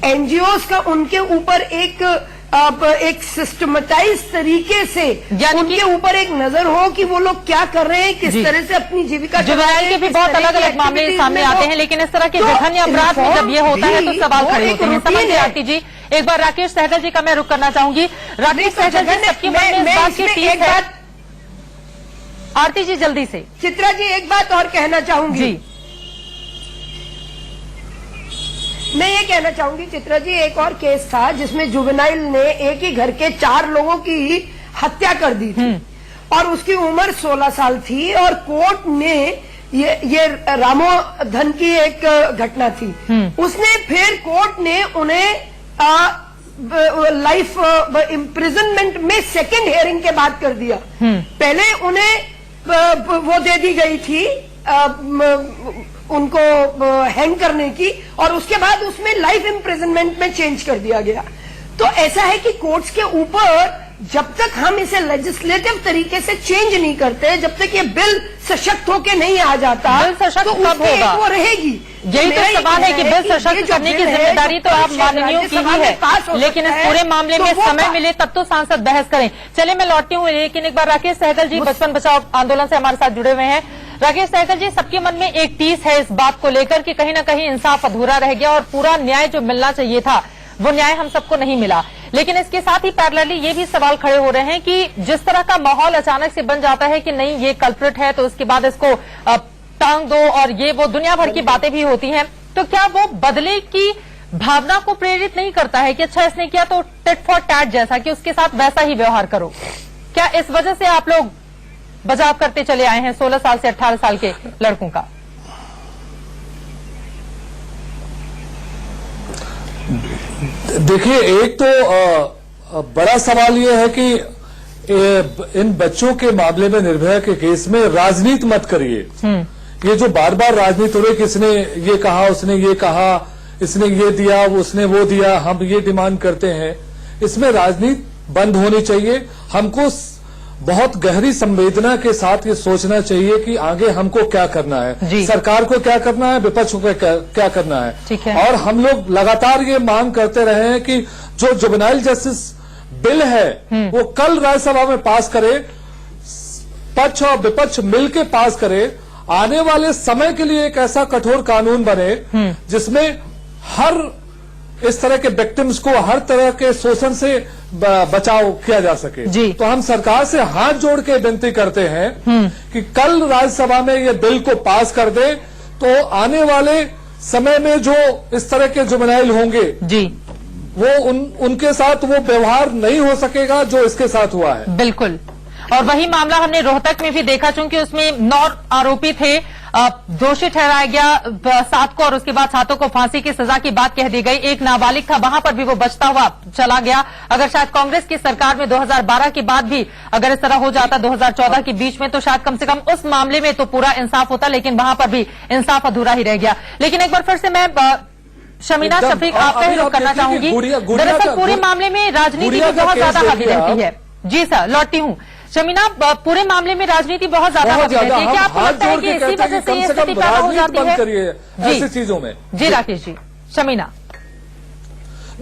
Speaker 8: एनजीओज का उनके ऊपर एक सिस्टमेटाइज तरीके से उनके ऊपर एक नजर हो कि वो लोग क्या कर रहे हैं, किस तरह से अपनी जीविका
Speaker 1: जुवेनाइल के भी बहुत अलग अलग मामले सामने आते हैं, लेकिन इस तरह के जघन्य अपराध में जब ये होता है तो सवाल खड़े होते हैं। समझ गए आरती जी। एक बार राकेश सहगल जी का मैं रुख करना चाहूंगी। राकेश सहगल जी, सबके मन में इस बात की टीस है। आरती जी जल्दी से।
Speaker 8: चित्रा जी, एक बात और कहना चाहूंगी
Speaker 1: जी।
Speaker 8: मैं ये कहना चाहूंगी चित्रा जी, एक और केस था जिसमें जुवेनाइल ने एक ही घर के 4 लोगों की हत्या कर दी थी और उसकी उम्र 16 साल थी, और कोर्ट ने ये रामोधन की एक घटना थी, उसने फिर कोर्ट ने उन्हें लाइफ इम्प्रिजनमेंट में सेकेंड हियरिंग के बाद कर दिया। पहले उन्हें वो दे दी गई थी उनको हैंग करने की, और उसके बाद उसमें लाइफ इम्प्रिजनमेंट में चेंज कर दिया गया। तो ऐसा है कि कोर्ट्स के ऊपर जब तक हम इसे लेजिस्लेटिव तरीके से चेंज नहीं करते, जब तक ये बिल सशक्त होके नहीं आ जाता,
Speaker 1: बिल सशक्त
Speaker 8: तो
Speaker 1: कब होगा?
Speaker 8: वो रहेगी।
Speaker 1: यही तो सवाल है कि बिल सशक्त करने की जिम्मेदारी तो आप माननीयों की ही है, लेकिन इस पूरे मामले में समय मिले तब तो सांसद बहस करें। चलिए मैं लौटती हूँ, लेकिन एक बार राकेश सहगल जी बचपन बचाओ आंदोलन से हमारे साथ जुड़े हुए हैं। राकेश सहगल जी, सबके मन में एक टीस है इस बात को लेकर कि कहीं ना कहीं इंसाफ अधूरा रह गया और पूरा न्याय जो मिलना चाहिए था वो न्याय हम सबको नहीं मिला। लेकिन इसके साथ ही पैरेलली ये भी सवाल खड़े हो रहे हैं कि जिस तरह का माहौल अचानक से बन जाता है कि नहीं ये कल्प्रिट है, तो उसके बाद इसको टांग दो और ये वो दुनिया भर की बातें भी होती हैं, तो क्या वो बदले की भावना को प्रेरित नहीं करता है कि अच्छा इसने किया तो टिट फॉर टैट जैसा कि उसके साथ वैसा ही व्यवहार करो? क्या इस वजह से आप लोग बचाव करते चले आए हैं 16 साल से 18 साल के लड़कों का?
Speaker 11: देखिए, एक तो बड़ा सवाल यह है कि इन बच्चों के मामले में, निर्भया के केस में राजनीति मत करिए। ये जो बार बार राजनीति हो रही, किसने ये कहा, उसने ये कहा, इसने ये दिया, उसने वो दिया, हम ये डिमांड करते हैं, इसमें राजनीति बंद होनी चाहिए। हमको बहुत गहरी संवेदना के साथ ये सोचना चाहिए कि आगे हमको क्या करना है, सरकार को क्या करना है, विपक्ष को क्या करना है।
Speaker 1: ठीक है।
Speaker 11: और हम लोग लगातार ये मांग करते रहे हैं कि जो जुवेनाइल जस्टिस बिल है वो कल राज्यसभा में पास करे, पक्ष और विपक्ष मिलकर पास करे, आने वाले समय के लिए एक ऐसा कठोर कानून बने जिसमें हर इस तरह के विक्टिम्स को हर तरह के शोषण से बचाव किया जा सके। तो हम सरकार से हाथ जोड़ के विनती करते हैं कि कल राज्यसभा में ये बिल को पास कर दे, तो आने वाले समय में जो इस तरह के जुवेनाइल होंगे वो उनके साथ वो व्यवहार नहीं हो सकेगा जो इसके साथ हुआ है।
Speaker 1: बिल्कुल। और वही मामला हमने रोहतक में भी देखा, चूंकि उसमें 9 आरोपी थे, दोषी ठहराया गया 7 को और उसके बाद 7 को फांसी की सजा की बात कह दी गई। एक नाबालिग था, वहां पर भी वो बचता हुआ चला गया। अगर शायद कांग्रेस की सरकार में 2012 के बाद भी अगर इस तरह हो जाता 2014 के बीच में, तो शायद कम से कम उस मामले में तो पूरा इंसाफ होता, लेकिन वहां पर भी इंसाफ अधूरा ही रह गया। लेकिन एक बार फिर से मैं शमीना शफीक आपका ही रुख करना चाहूंगी। दरअसल पूरे मामले में राजनीति की बहुत ज्यादा हावी रहती है। जी सर, लौटती हूँ। शमीना, पूरे मामले में राजनीति बहुत ज्यादा हावी रहती है, क्या आपको लगता है कि इसी वजह से ये स्थिति पैदा हो जाती है
Speaker 11: ऐसी चीजों में?
Speaker 1: जी राकेश जी। शमीना,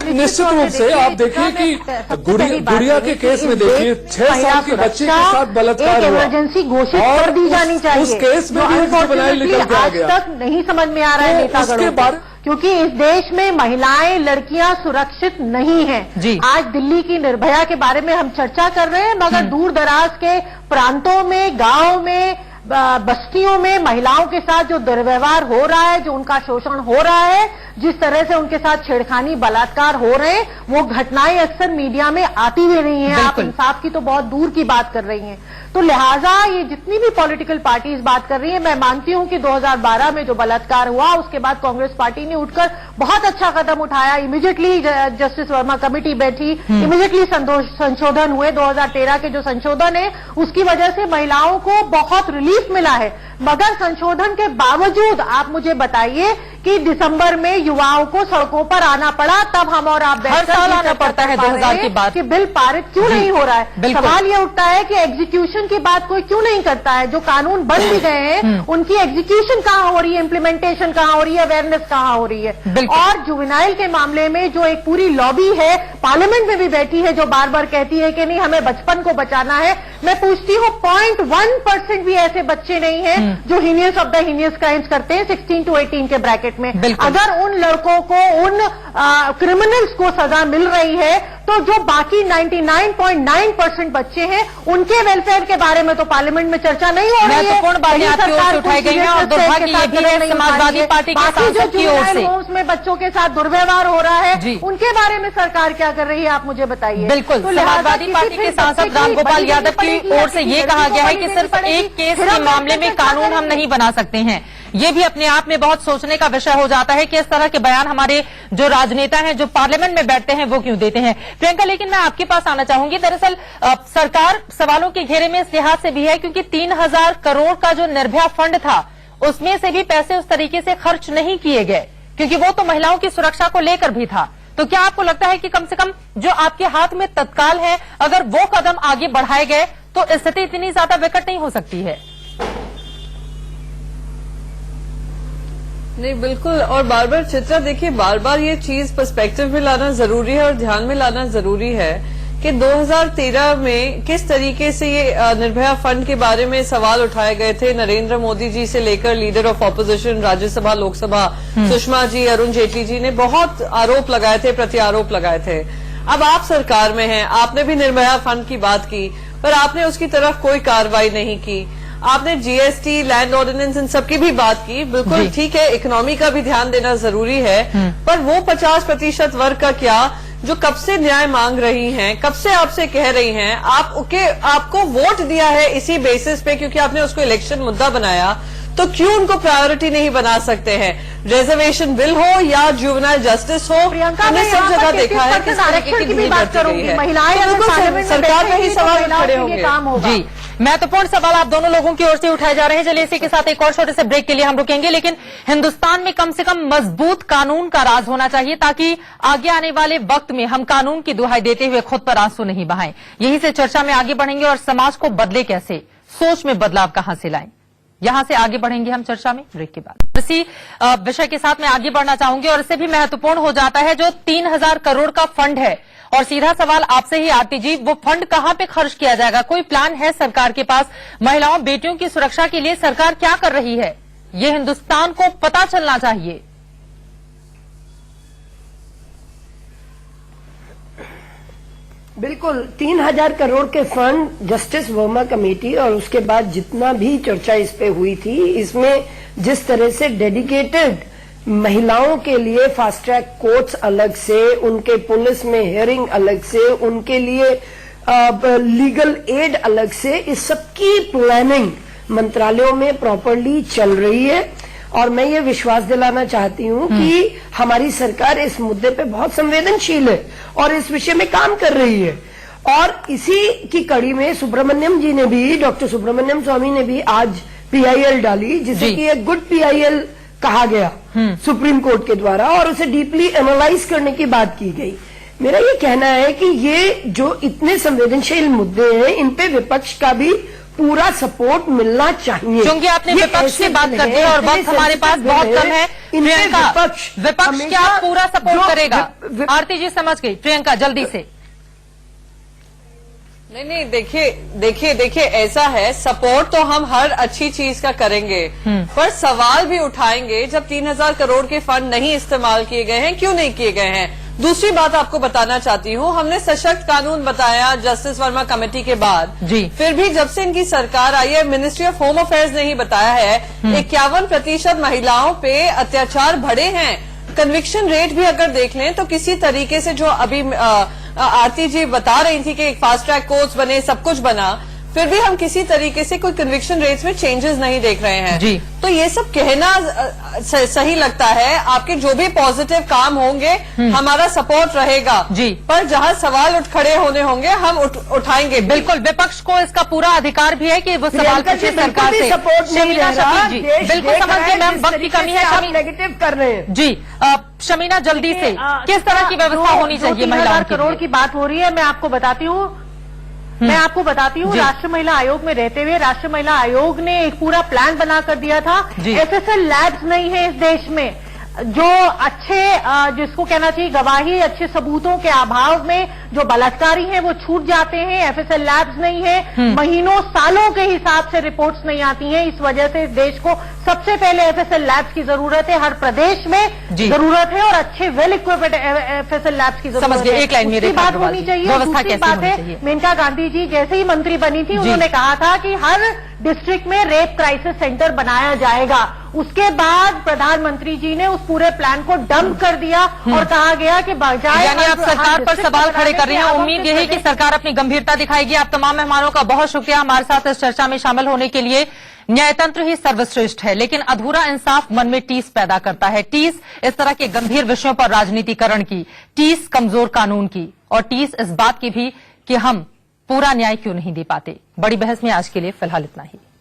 Speaker 11: निश्चित रूप से आप देखिए कि गुड़िया के केस में देखिए 6 साल की बच्ची के साथ बलात्कार हुआ,
Speaker 10: इमरजेंसी घोषित कर दी जानी चाहिए।
Speaker 11: उस केस में भी जुवेनाइल निकल के आ गया।
Speaker 10: आज तक नहीं समझ में आ रहा है नेतागणों को, क्योंकि इस देश में महिलाएं, लड़कियां सुरक्षित नहीं हैं। आज दिल्ली की निर्भया के बारे में हम चर्चा कर रहे हैं, मगर दूर दराज के प्रांतों में, गांव में, बस्तियों में महिलाओं के साथ जो दुर्व्यवहार हो रहा है, जो उनका शोषण हो रहा है, जिस तरह से उनके साथ छेड़खानी, बलात्कार हो रहे हैं, वो घटनाएं अक्सर मीडिया में आती भी नहीं है। आप इंसाफ की तो बहुत दूर की बात कर रही हैं। तो लिहाजा ये जितनी भी पॉलिटिकल पार्टीज बात कर रही है, मैं मानती हूं कि 2012 में जो बलात्कार हुआ, उसके बाद कांग्रेस पार्टी ने उठकर बहुत अच्छा कदम उठाया। इमीडिएटली जस्टिस वर्मा कमेटी बैठी, इमीडिएटली संशोधन हुए। 2013 के जो संशोधन है, उसकी वजह से महिलाओं को बहुत रिलीफ मिला है। मगर संशोधन के बावजूद आप मुझे बताइए कि दिसंबर में युवाओं को सड़कों पर आना पड़ा, तब हम और आप
Speaker 1: हर साल आना पड़ता है 2000 की बात
Speaker 10: कि बिल पारित क्यों नहीं हो रहा है। सवाल ये उठता है कि एग्जीक्यूशन की बात कोई क्यों नहीं करता है। जो कानून बन भी गए हैं, उनकी एग्जीक्यूशन कहां हो रही है, इम्प्लीमेंटेशन कहां हो रही है, अवेयरनेस कहां हो रही है। और जुवेनाइल के मामले में जो एक पूरी लॉबी है, पार्लियामेंट में भी बैठी है, जो बार बार कहती है कि नहीं हमें बचपन को बचाना है। मैं पूछती हूं 0.1% भी ऐसे बच्चे नहीं है जो heinous of the heinous crimes करते हैं 16 to 18 के ब्रैकेट में। अगर उन लड़कों को, उन क्रिमिनल्स को सजा मिल रही है, तो जो बाकी 99.9% बच्चे हैं, उनके वेलफेयर के बारे में तो पार्लियामेंट में चर्चा नहीं हो रही है।
Speaker 1: महत्वपूर्ण बातें आपकी ओर से उठाई गई हैं और दुर्भाग्य ये भी है समाजवादी पार्टी के सांसद की ओर से
Speaker 10: होम्स में बच्चों के साथ दुर्व्यवहार हो रहा है, उनके बारे में सरकार क्या कर रही है, आप मुझे बताइए।
Speaker 1: बिल्कुल, समाजवादी पार्टी के सांसद रामगोपाल यादव की ओर से ये कहा गया है कि सिर्फ एक केस के मामले में कानून हम नहीं बना सकते हैं। ये भी अपने आप में बहुत सोचने का विषय हो जाता है कि इस तरह के बयान हमारे जो राजनेता हैं, जो पार्लियामेंट में बैठते हैं, वो क्यों देते हैं। प्रियंका, लेकिन मैं आपके पास आना चाहूंगी। दरअसल सरकार सवालों के घेरे में इस लिहाज से भी है क्योंकि 3000 करोड़ का जो निर्भया फंड था, उसमें से भी पैसे उस तरीके से खर्च नहीं किए गए, क्योंकि वो तो महिलाओं की सुरक्षा को लेकर भी था। तो क्या आपको लगता है कि कम से कम जो आपके हाथ में तत्काल है, अगर वो कदम आगे बढ़ाए गए तो स्थिति इतनी ज्यादा विकट नहीं हो सकती है?
Speaker 9: नहीं, बिल्कुल। और बार बार चित्रा, देखिए, बार बार ये चीज पर्सपेक्टिव में लाना जरूरी है और ध्यान में लाना जरूरी है कि 2013 में किस तरीके से ये निर्भया फंड के बारे में सवाल उठाए गए थे। नरेंद्र मोदी जी से लेकर leader of opposition Rajya Sabha, Lok Sabha, Sushma ji, Arun Jaitley ji ने बहुत आरोप लगाए थे, प्रति आरोप लगाए थे। अब आप सरकार में हैं, आपने भी निर्भया फंड की बात की, पर आपने उसकी तरफ कोई कार्रवाई नहीं की। आपने जीएसटी, लैंड ऑर्डिनेंस, इन सबकी भी बात की। बिल्कुल ठीक है, इकोनॉमी का भी ध्यान देना जरूरी है, पर वो 50% वर्ग का क्या जो कब से न्याय मांग रही हैं, कब से आपसे कह रही हैं, आपको वोट दिया है इसी बेसिस पे क्योंकि आपने उसको इलेक्शन मुद्दा बनाया, तो क्यों उनको प्रायोरिटी नहीं बना सकते हैं? रिजर्वेशन बिल हो या जुवेनाइल जस्टिस हो, हमने सब जगह देखा है कि
Speaker 10: आरक्षण की भी बात करूंगी, महिलाएं
Speaker 9: सरकार का ही सवाल खड़े होंगे।
Speaker 1: जी, महत्वपूर्ण सवाल आप दोनों लोगों की ओर से उठाए जा रहे हैं। चलिए इसी के साथ एक और छोटे से ब्रेक के लिए हम रुकेंगे, लेकिन हिंदुस्तान में कम से कम मजबूत कानून का राज होना चाहिए ताकि आगे आने वाले वक्त में हम कानून की दुहाई देते हुए खुद पर आंसू नहीं बहाएं। यहीं से चर्चा में आगे बढ़ेंगे और समाज को बदले कैसे, सोच में बदलाव कहां से लाएं, यहां से आगे बढ़ेंगे हम चर्चा में ब्रेक के बाद। इसी विषय के साथ मैं आगे बढ़ना चाहूंगी और इससे भी महत्वपूर्ण हो जाता है जो 3000 करोड़ का फंड है। और सीधा सवाल आपसे ही आरती जी, वो फंड कहां पे खर्च किया जाएगा? कोई प्लान है सरकार के पास? महिलाओं, बेटियों की सुरक्षा के लिए सरकार क्या कर रही है, ये हिंदुस्तान को पता चलना चाहिए।
Speaker 8: बिल्कुल, 3000 करोड़ के फंड जस्टिस वर्मा कमेटी और उसके बाद जितना भी चर्चा इस पे हुई थी, इसमें जिस तरह से डेडिकेटेड महिलाओं के लिए फास्ट ट्रैक कोर्ट्स अलग से, उनके पुलिस में हियरिंग अलग से, उनके लिए लीगल एड अलग से, इस सबकी प्लानिंग मंत्रालयों में प्रॉपरली चल रही है। और मैं ये विश्वास दिलाना चाहती हूँ कि हमारी सरकार इस मुद्दे पे बहुत संवेदनशील है और इस विषय में काम कर रही है। और इसी की कड़ी में सुब्रमण्यम जी ने भी, डॉक्टर सुब्रमण्यम स्वामी ने भी आज PIL डाली, जिसे कि एक गुड PIL कहा गया सुप्रीम कोर्ट के द्वारा, और उसे डीपली एनालाइज करने की बात की गई। मेरा ये कहना है कि ये जो इतने संवेदनशील मुद्दे हैं, इन पे विपक्ष का भी पूरा सपोर्ट मिलना चाहिए।
Speaker 1: क्योंकि आपने विपक्ष की बात कर दी और वक्त हमारे पास बहुत कम है। प्रियंका, विपक्ष क्या पूरा सपोर्ट करेगा? आरती जी समझ गई। प्रियंका जल्दी से।
Speaker 9: नहीं, देखिए ऐसा है, सपोर्ट तो हम हर अच्छी चीज का करेंगे, पर सवाल भी उठाएंगे जब 3000 करोड़ के फंड नहीं इस्तेमाल किए गए हैं, क्यों नहीं किए गए हैं। दूसरी बात आपको बताना चाहती हूँ, हमने सशक्त कानून बताया जस्टिस वर्मा कमेटी के बाद
Speaker 1: जी,
Speaker 9: फिर भी जब से इनकी सरकार आई है, मिनिस्ट्री ऑफ होम अफेयर्स ने ही बताया है 51% महिलाओं पे अत्याचार बढ़े हैं। कन्विक्शन रेट भी अगर देख लें तो किसी तरीके से, जो अभी आरती जी बता रही थी कि फास्ट ट्रैक कोर्ट्स बने, सब कुछ बना, फिर भी हम किसी तरीके से कोई कन्विक्शन रेट्स में चेंजेस नहीं देख रहे हैं
Speaker 1: जी।
Speaker 9: तो ये सब कहना सही लगता है। आपके जो भी पॉजिटिव काम होंगे हमारा सपोर्ट रहेगा
Speaker 1: जी,
Speaker 9: पर जहां सवाल खड़े होने होंगे हम उठाएंगे।
Speaker 1: बिल्कुल, विपक्ष को इसका पूरा अधिकार भी है कि वो सवाल पूछे सरकार से।
Speaker 8: सपोर्ट नहीं रह रहा,
Speaker 1: जी बिल्कुल समझ गए मैम, वक्त की कमी है।
Speaker 8: नेगेटिव कर रहे हैं
Speaker 1: जी शमीना, जल्दी से किस तरह की व्यवस्था होनी चाहिए महिलाओं के लिए?
Speaker 10: करोड़ की बात हो रही है। मैं आपको बताती हूँ राष्ट्रीय महिला आयोग में रहते हुए राष्ट्रीय महिला आयोग ने एक पूरा प्लान बना कर दिया था। FSL लैब्स नहीं है इस देश में, जो अच्छे जिसको कहना चाहिए गवाही, अच्छे सबूतों के अभाव में जो बलात्कारी हैं वो छूट जाते हैं। FSL लैब्स नहीं है, महीनों सालों के हिसाब से रिपोर्ट्स नहीं आती हैं। इस वजह से इस देश को सबसे पहले FSL लैब्स की जरूरत है, हर प्रदेश में जरूरत है, और अच्छे वेल इक्विप्ड FSL लैब्स की जरूरत है।
Speaker 1: एक लाइन मेरे
Speaker 10: बात होनी चाहिए। दूसरी बात है, मेनका गांधी जी जैसे ही मंत्री बनी थी, उन्होंने कहा था कि हर डिस्ट्रिक्ट में रेप क्राइसिस सेंटर बनाया जाएगा। उसके बाद प्रधानमंत्री जी ने उस पूरे प्लान को डंप कर दिया और कहा गया कि बजाय,
Speaker 1: यानी आप सरकार पर सवाल खड़े कर रही हैं। उम्मीद यही कि सरकार अपनी गंभीरता दिखाएगी। आप तमाम मेहमानों का बहुत शुक्रिया हमारे साथ इस चर्चा में शामिल होने के लिए। न्यायतंत्र ही सर्वश्रेष्ठ है, लेकिन अधूरा इंसाफ मन में टीस पैदा करता है। टीस इस तरह के गंभीर विषयों पर राजनीतिकरण की, टीस कमजोर कानून की, और टीस इस बात की भी कि हम पूरा न्याय क्यों नहीं दे पाते। बड़ी बहस में आज के लिए फिलहाल इतना ही।